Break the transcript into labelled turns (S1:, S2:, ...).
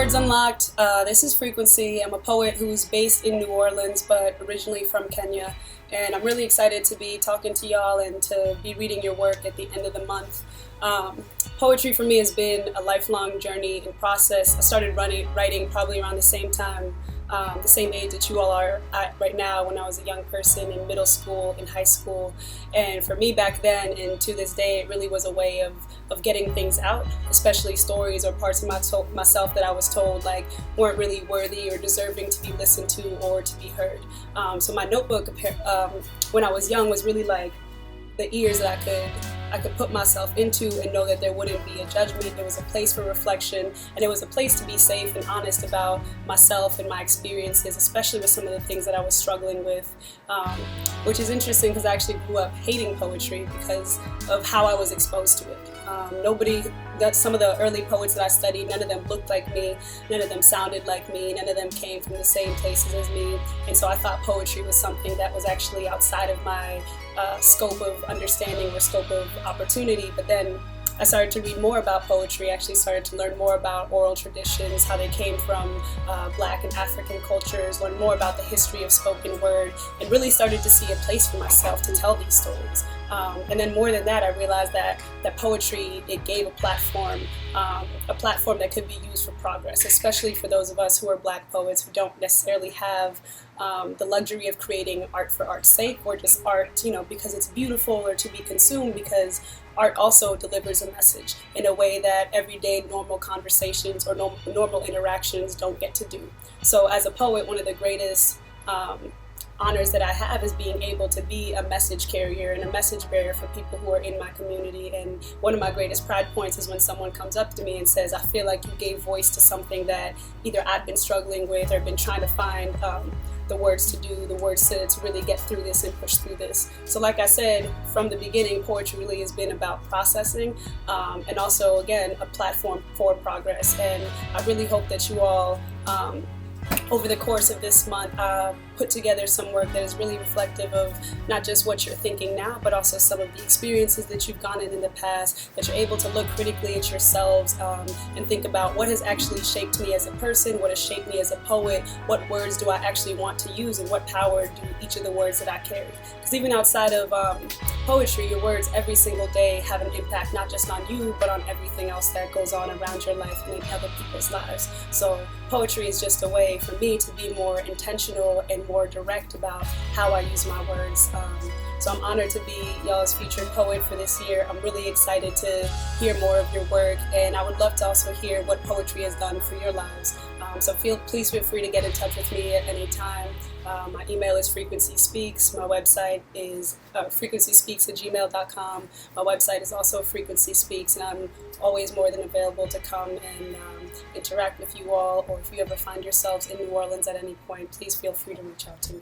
S1: Words Unlocked. This is Frequency. I'm a poet who's based in New Orleans, but originally from Kenya. And I'm really excited to be talking to y'all and to be reading your work at the end of the month. Poetry for me has been a lifelong journey and process. I started writing probably around the same time, the same age that you all are at right now, when I was a young person in middle school, in high school. And for me back then and to this day, it really was a way of getting things out, especially stories or parts of myself that I was told like weren't really worthy or deserving to be listened to or to be heard. So my notebook when I was young was really like the ears that I could put myself into and know that there wouldn't be a judgment. There was a place for reflection, and it was a place to be safe and honest about myself and my experiences, especially with some of the things that I was struggling with, which is interesting because I actually grew up hating poetry because of how I was exposed to it. Some of the early poets that I studied, none of them looked like me, none of them sounded like me, none of them came from the same places as me, and so I thought poetry was something that was actually outside of my scope of understanding or scope of opportunity. But then I started to read more about poetry, actually started to learn more about oral traditions, how they came from Black and African cultures, learn more about the history of spoken word, and really started to see a place for myself to tell these stories. And then more than that, I realized that poetry, it gave a platform that could be used for progress, especially for those of us who are Black poets who don't necessarily have the luxury of creating art for art's sake, or just art, because it's beautiful or to be consumed, because art also delivers a message in a way that everyday normal conversations or normal interactions don't get to do. So as a poet, one of the greatest honors that I have is being able to be a message carrier and a message bearer for people who are in my community. And one of my greatest pride points is when someone comes up to me and says, I feel like you gave voice to something that either I've been struggling with or been trying to find the words to do, the words to really get through this and push through this. So like I said, from the beginning, poetry really has been about processing and also, again, a platform for progress. And I really hope that you all, over the course of this month, put together some work that is really reflective of not just what you're thinking now, but also some of the experiences that you've gone in the past, that you're able to look critically at yourselves and think about what has actually shaped me as a person, what has shaped me as a poet, what words do I actually want to use, and what power do each of the words that I carry. Because even outside of poetry, your words every single day have an impact not just on you, but on everything else that goes on around your life and in other people's lives. So poetry is just a way for me to be more intentional and more direct about how I use my words. So I'm honored to be y'all's featured poet for this year. I'm really excited to hear more of your work, and I would love to also hear what poetry has done for your lives. So please feel free to get in touch with me at any time. My email is Frequency Speaks. My website is frequencyspeaks@gmail.com. My website is also Frequency Speaks, and I'm always more than available to come and interact with you all, or if you ever find yourselves in New Orleans at any point, please feel free to reach out to me.